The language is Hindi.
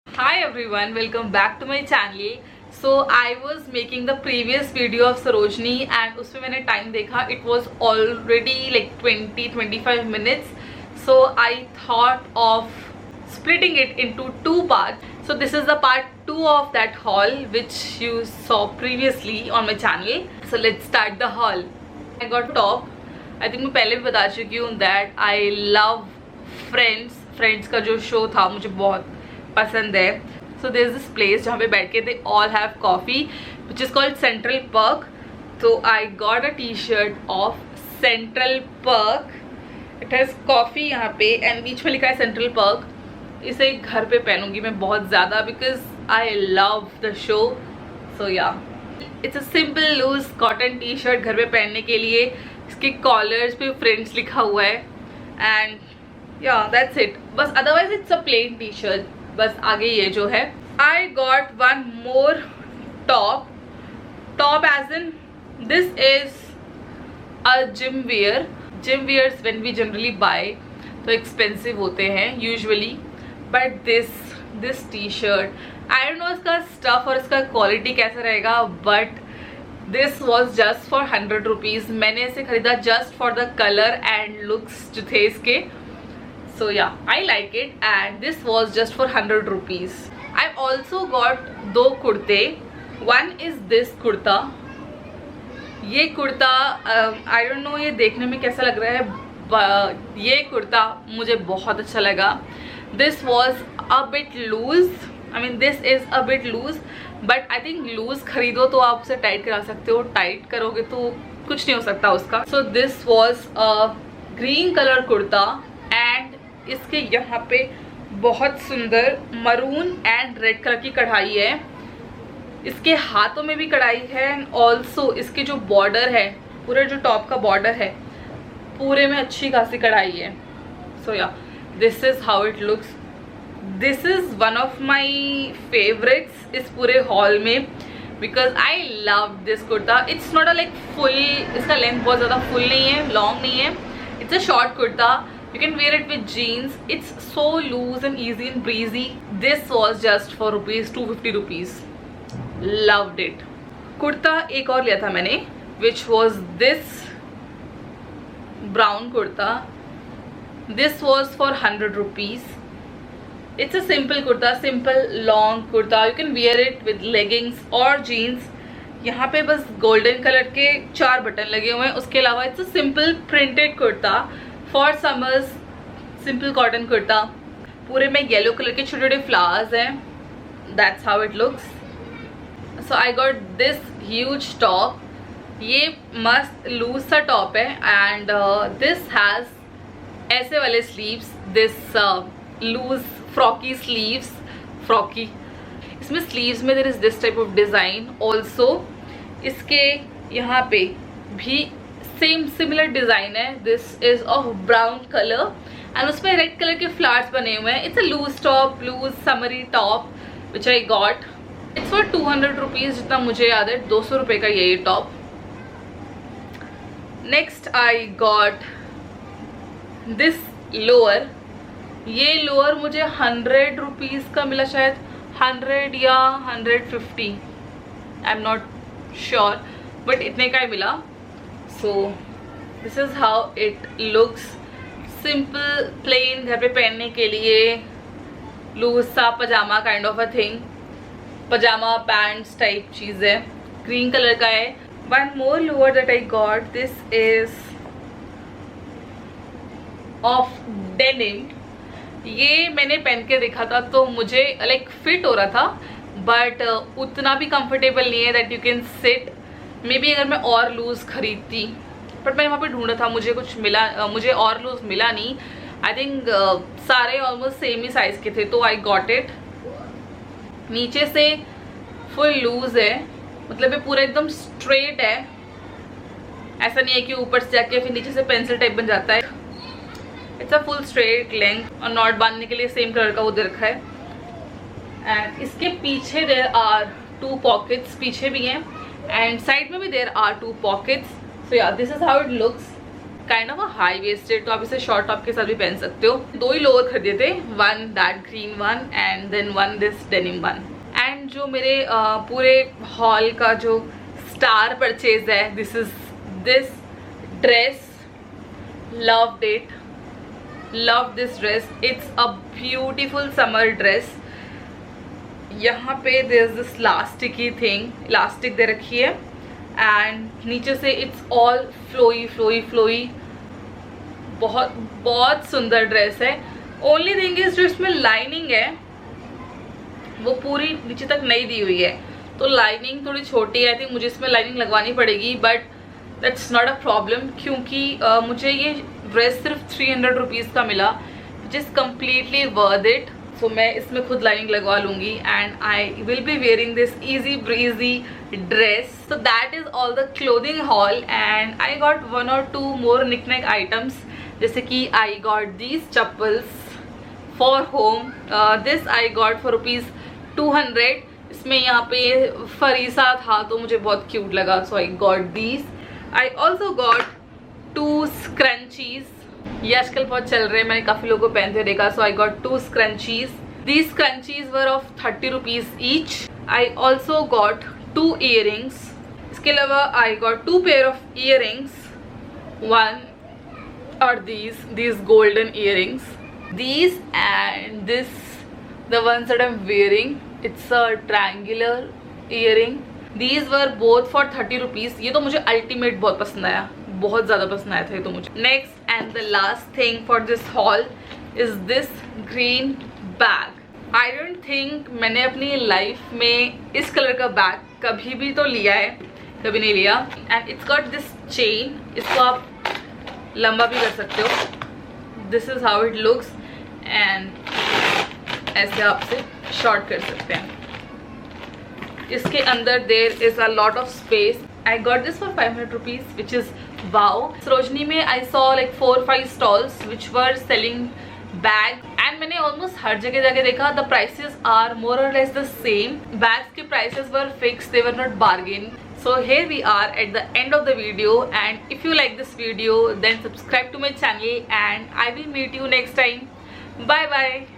Hi everyone, welcome back to my channel. So I was making the previous video of Sarojini and उसमें मैंने time देखा, it was already like 20-25 minutes. So I thought of splitting it into two parts. So this is the part 2 of that haul which you saw previously on my channel. So let's start the haul. I got top. I think मैं पहले भी बता चुकी हूँ that I love Friends का जो शो था मुझे बहुत पसंद है. So there is this place जहाँ पे बैठ के they all have coffee which is called Central Perk. So I got a t-shirt of Central Perk. It has coffee यहाँ पे and बीच में लिखा है Central Perk. इसे घर पे पहनूंगी मैं बहुत ज़्यादा because I love the show. So yeah, it's a simple loose cotton t-shirt घर पे पहनने के लिए. इसके कॉलर्स पे Friends लिखा हुआ है and yeah, that's it. बस otherwise it's a plain t-shirt. बस आगे ये जो है. I got one more top as in this is a gym wears when we generally buy तो expensive होते हैं usually, but this t-shirt I don't know इसका stuff और इसका quality कैसा रहेगा, but this was just for 100 rupees. मैंने इसे खरीदा just for the color and looks जो थे इसके. So yeah, I like it and this was just for 100 rupees. I also got दो कुर्ते. One is this kurta. ये कुर्ता I don't know ये देखने में कैसा लग रहा है, ये कुर्ता मुझे बहुत अच्छा लगा. This was a bit loose. I mean this is a bit loose, but I think loose खरीदो तो आप उसे टाइट करा सकते हो. टाइट करोगे तो कुछ नहीं हो सकता उसका. So this was a green color kurta and इसके यहाँ पे बहुत सुंदर मरून एंड रेड कलर की कढ़ाई है. इसके हाथों में भी कढ़ाई है एंड ऑल्सो इसके जो बॉर्डर है, पूरे जो टॉप का बॉर्डर है पूरे में अच्छी खासी कढ़ाई है. सो या this is how it looks. This is one of my favourites इस पूरे हॉल में because I love this kurta. It's not a like full, इसका लेंथ बहुत ज़्यादा फुल नहीं है, लॉन्ग नहीं है. It's a short kurta. You can wear it with jeans. It's so loose and easy and breezy. This was just for ₹250 rupees. Loved it. Kurta एक और लिया था मैंने, which was this brown kurta. This was for 100 rupees. It's a simple kurta, simple long kurta. You can wear it with leggings or jeans. यहाँ पे बस गोल्डन कलर के 4 बटन लगे हुए हैं. उसके अलावा it's a simple printed kurta for summers. Simple cotton kurta, पूरे में येलो कलर के छोटे छोटे फ्लावर्स हैं. That's how it looks. So I got this huge top. ये मस्त लूज सा टॉप है एंड दिस हैज़ ऐसे वाले sleeves. This loose frocky sleeves. Frocky इसमें स्लीव्स में there is this type of design. Also इसके यहाँ पे भी सेम सिमिलर डिजाइन है. This is of brown colour and उसमें रेड कलर के फ्लावर्स बने हुए हैं. It's a loose top, loose summery top which I got. It's for 200 rupees जितना मुझे याद है. 200 रुपये का ये टॉप. Next I got this lower. ये लोअर मुझे 100 रुपीज का मिला शायद, 100 या 150, I am not sure, but इतने का ही मिला. So this is how it looks. Simple plain घर पे पहनने के लिए लूज सा pyjama kind of a thing. Pyjama pants type चीज़ है. ग्रीन कलर का है. One more lower that I got. This is of denim. ये मैंने पहन के देखा था तो मुझे लाइक फिट हो रहा था, बट उतना भी कंफर्टेबल नहीं है that you can sit. May be अगर मैं और लूज़ खरीदती, बट मैंने वहाँ पे ढूंढा था, मुझे कुछ मिला, मुझे और लूज़ मिला नहीं. आई थिंक सारे ऑलमोस्ट सेम ही साइज़ के थे तो आई गॉट इट. नीचे से फुल लूज़ है, मतलब ये पूरा एकदम स्ट्रेट है. ऐसा नहीं है कि ऊपर से जाके फिर नीचे से पेंसिल टाइप बन जाता है. It's a full straight length और नॉट बांधने के लिए सेम कलर का वो दे रखा है. एंड इसके पीछे देयर आर 2 पॉकेट्स. पीछे भी हैं and side में भी there are 2 pockets. So yeah, this is how it looks. Kind of a high waisted, तो आप इसे शॉर्ट टॉप के साथ भी पहन सकते हो। 2 ही लोअर खरीदे थे, one that green one and then one this denim one. And जो मेरे पूरे हॉल का जो स्टार परचेज है, this is this dress, loved it, love this dress, it's a beautiful summer dress। यहाँ पे there's this elasticy thing, elastic दे रखी है एंड नीचे से it's all flowy, बहुत बहुत सुंदर ड्रेस है। ओनली थिंग इज जो इसमें लाइनिंग है वो पूरी नीचे तक नहीं दी हुई है, तो लाइनिंग थोड़ी छोटी है, आई थिंक मुझे इसमें लाइनिंग लगवानी पड़ेगी, but that's not a problem क्योंकि मुझे ये ड्रेस सिर्फ 300 रुपीज़ का मिला, which is completely worth it. So मैं इसमें खुद लाइनिंग लगवा लूँगी and I will be wearing this easy breezy dress. So that is all the clothing haul and I got 1 or 2 more knickknack items, जैसे कि I got these chappals for home, this I got for ₹200। इसमें यहाँ पे फरीसा था तो मुझे बहुत क्यूट लगा, so I got these. I also got 2 scrunchies, ये आजकल बहुत चल रहे हैं, मैंने काफ़ी लोगों को पहनते देखा, so I got 2 scrunchies. These scrunchies were of 30 rupees each. I also got 2 earrings, इसके अलावा I got 2 pair of earrings, one और these golden earrings, these and this, the ones that I'm wearing, it's a triangular earring, these were both for 30 rupees। ये तो मुझे अल्टीमेट बहुत पसंद आया, बहुत ज़्यादा पसंद आया था ये तो मुझे। Next and the last thing for this hall is this green bag. I don't think मैंने अपनी लाइफ में इस कलर का बैग कभी भी तो लिया है, कभी नहीं लिया। And it's got this chain, इसको आप लंबा भी कर सकते हो, this is how it looks, and ऐसे आप से शॉर्ट कर सकते हैं। इसके अंदर there is a lot of space. I got this for 500 rupees which is wow. Sarojini में I saw like 4-5 stalls which were selling bag and मैंने ऑलमोस्ट हर जगह जाके देखा, the prices are more or less the same. Bags के prices were fix, they were not bargain. So here we are at the end of the video, and if you like this video then subscribe to my channel and I will meet you next time. Bye bye.